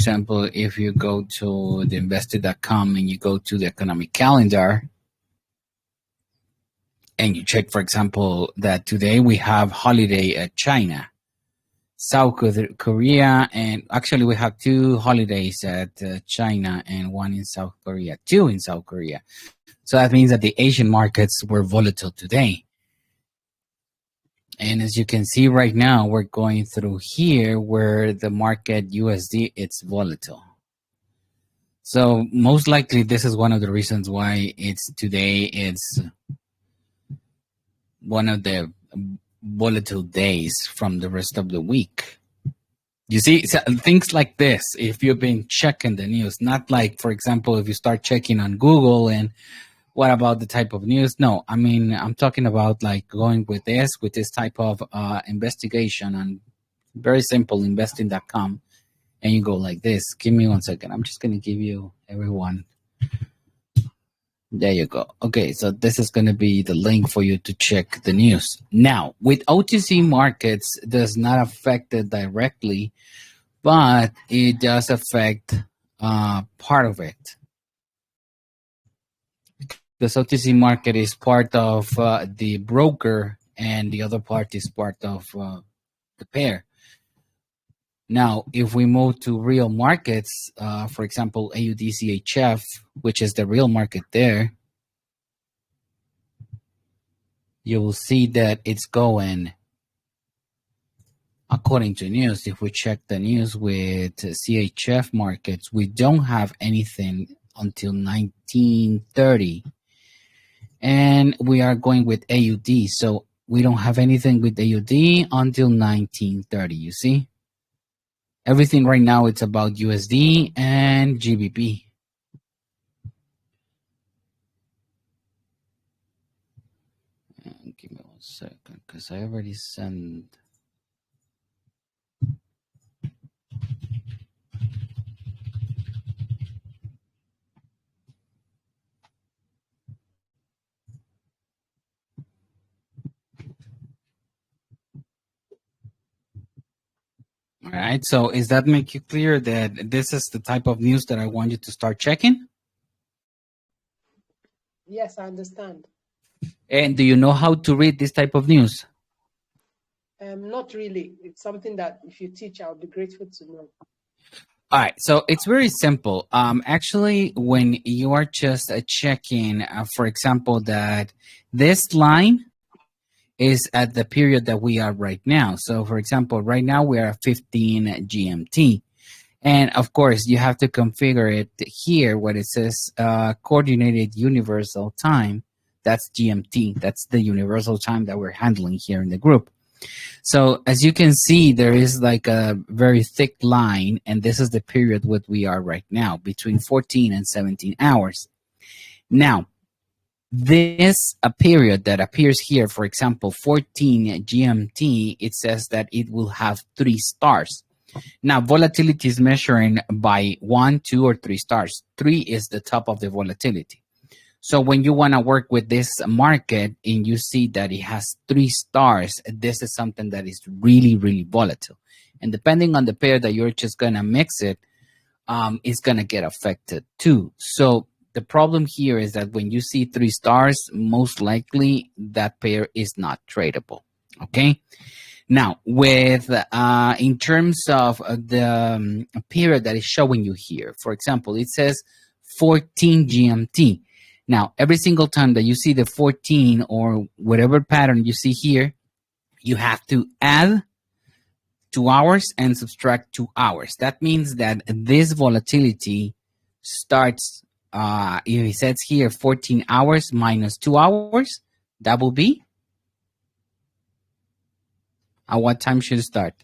example, if you go to the investor.com and you go to the economic calendar and you check, for example, that today we have holiday at China, South Korea, and actually we have 2 holidays at China and 1 in South Korea, 2 in South Korea. So that means that the Asian markets were volatile today. And as you can see right now, we're going through here where the market USD, it's volatile. So most likely this is one of the reasons why it's one of the volatile days from the rest of the week. You see, so things like this, if you've been checking the news, not like, for example, if you start checking on Google and what about the type of news? No, I mean, I'm talking about like going with this type of investigation on very simple investing.com. And you go like this. Give me 1 second. I'm just going to give you everyone. There you go. Okay, so this is going to be the link for you to check the news. Now, with OTC markets, does not affect it directly, but it does affect part of it. The OTC market is part of the broker, and the other part is part of the pair. Now, if we move to real markets, for example, AUD-CHF, which is the real market there, you will see that it's going according to news. If we check the news with CHF markets, we don't have anything until 1930. And we are going with AUD. So we don't have anything with AUD until 1930, you see? Everything right now, it's about USD and GBP. Give me 1 second, because I already sent. All right, so does that make you clear that this is the type of news that I want you to start checking? Yes, I understand. And do you know how to read this type of news? Not really. It's something that if you teach, I'll be grateful to know. All right, so it's very simple. Actually, when you are just checking, for example, that this line is at the period that we are right now. So, for example, right now we are at 15 GMT. And of course, you have to configure it here where it says coordinated universal time. That's GMT. That's the universal time that we're handling here in the group. So as you can see, there is like a very thick line, and this is the period what we are right now, between 14 and 17 hours. Now, this period that appears here, for example, 14 GMT, it says that it will have 3 stars. Now, volatility is measuring by 1, 2, or 3 stars. 3 is the top of the volatility. So when you want to work with this market and you see that it has 3 stars, this is something that is really, really volatile. And depending on the pair that you're just going to mix it, it's going to get affected too. So the problem here is that when you see 3 stars, most likely that pair is not tradable. Okay. Now, with in terms of the period that is showing you here, for example, it says 14 GMT. Now, every single time that you see the 14 or whatever pattern you see here, you have to add 2 hours and subtract 2 hours. That means that this volatility starts, if it says here 14 hours minus 2 hours, that will be, at what time should it start?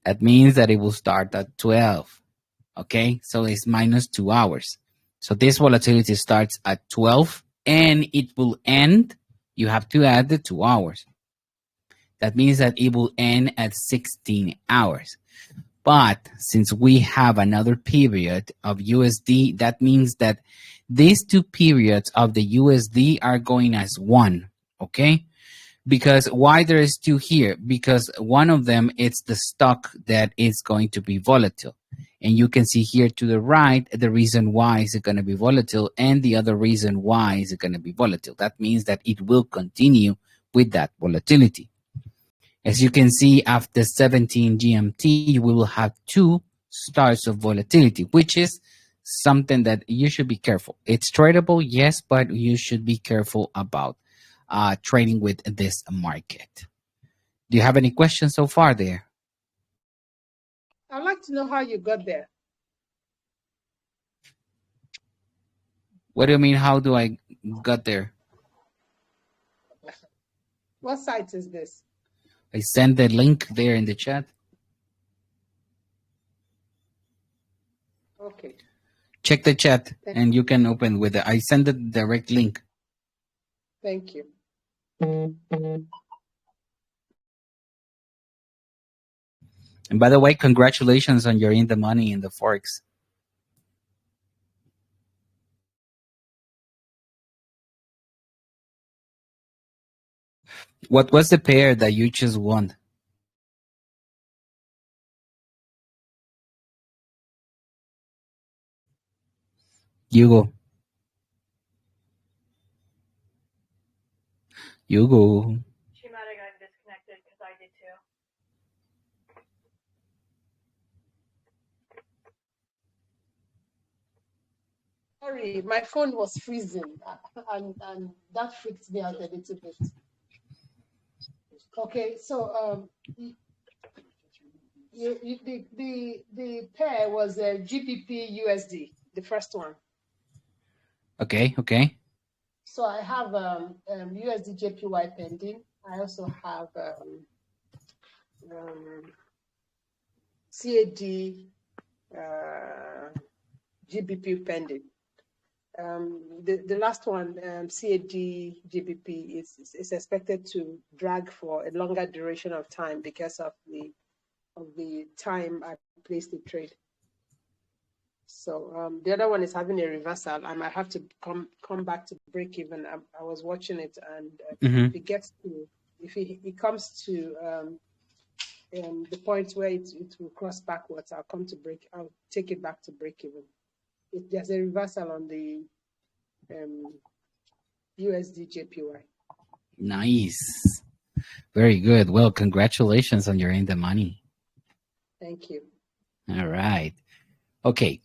That means that it will start at 12. Okay, so it's minus 2 hours. So this volatility starts at 12 and it will end. You have to add the 2 hours. That means that it will end at 16 hours. But since we have another period of USD, that means that these two periods of the USD are going as one, okay? Because why there is two here? Because one of them, it's the stock that is going to be volatile. And you can see here to the right, the reason why is it going to be volatile, and the other reason why is it going to be volatile. That means that it will continue with that volatility. As you can see, after 17 GMT, we will have two starts of volatility, which is something that you should be careful. It's tradable, yes, but you should be careful about trading with this market. Do you have any questions so far there? I'd like to know how you got there. What do you mean, how do I got there? What site is this? I sent the link there in the chat. Okay. Check the chat and you can open with it. I sent the direct link. Thank you. And by the way, congratulations on your in the money in the Forex. What was the pair that you just won? You go. You go. She might have gotten disconnected because I did too. Sorry, my phone was freezing and that freaked me out a little bit. Okay, so the pair was GBP USD, the first one. Okay, okay. So I have USD JPY pending. I also have CAD GBP pending. The last one, CAD GBP, is expected to drag for a longer duration of time because of the time I placed the trade. So the other one is having a reversal. I might have to come back to break even. I was watching it, and if it gets to, if it comes to the point where it will cross backwards, I'll take it back to break even. There's a reversal on the USD JPY. Nice. Very good. Well, congratulations on your in the money. Thank you. All right. Okay.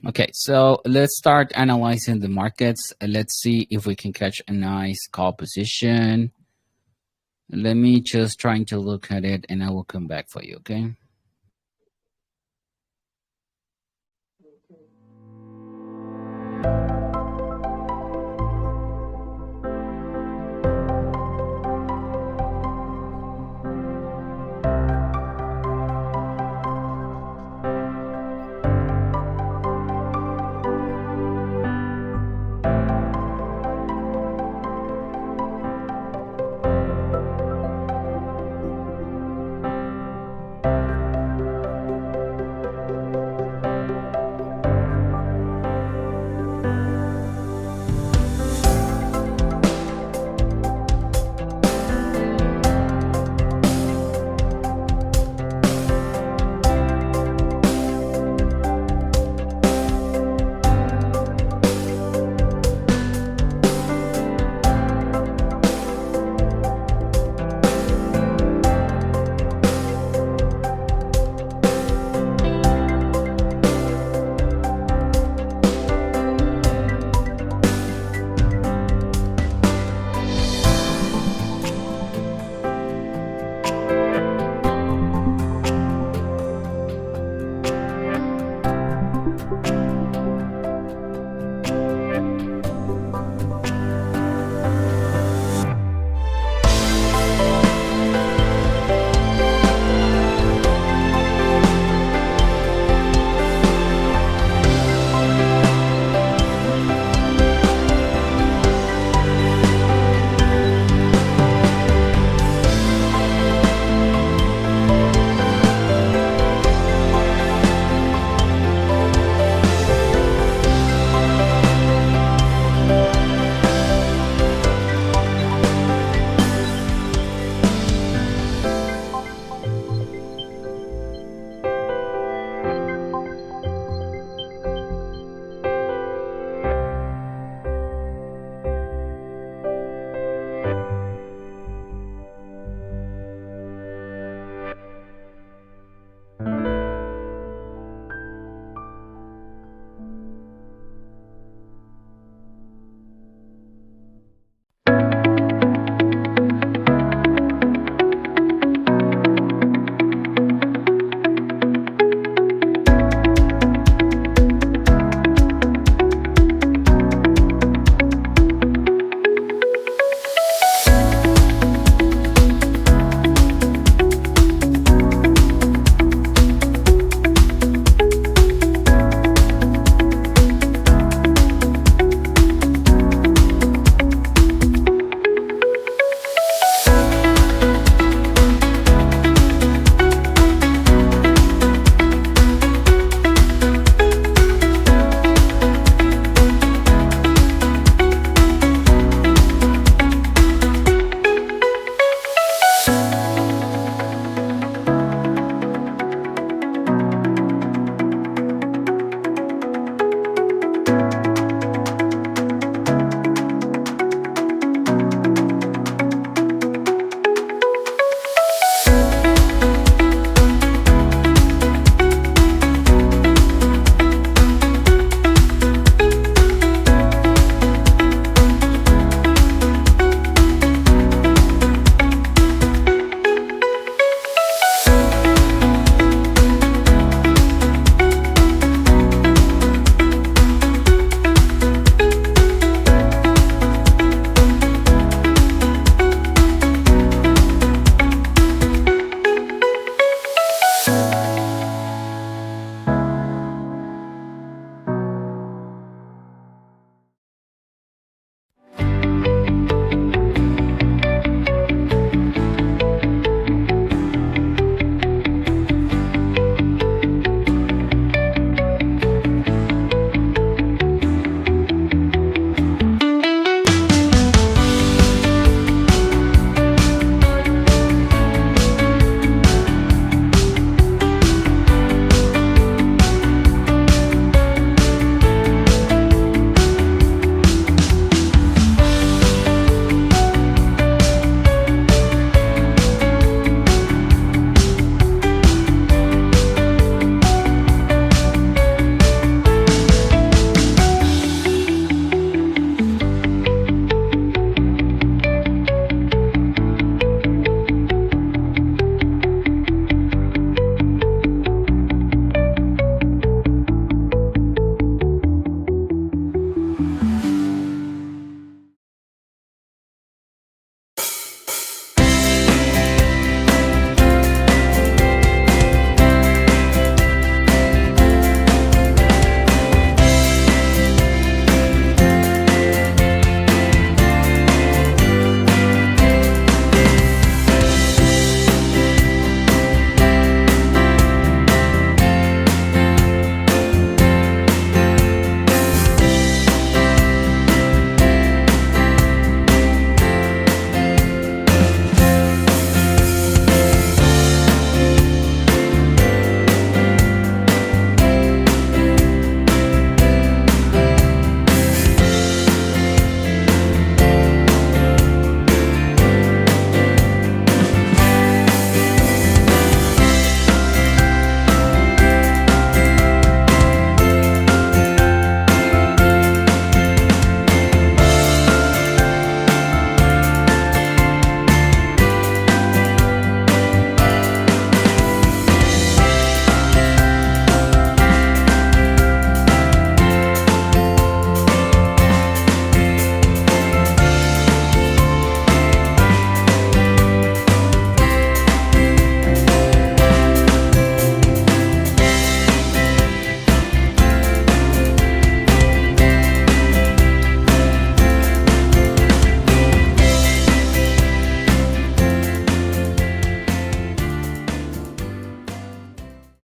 Okay, so let's start analyzing the markets. Let's see if we can catch a nice call position. Let me just trying to look at it and I will come back for you, okay?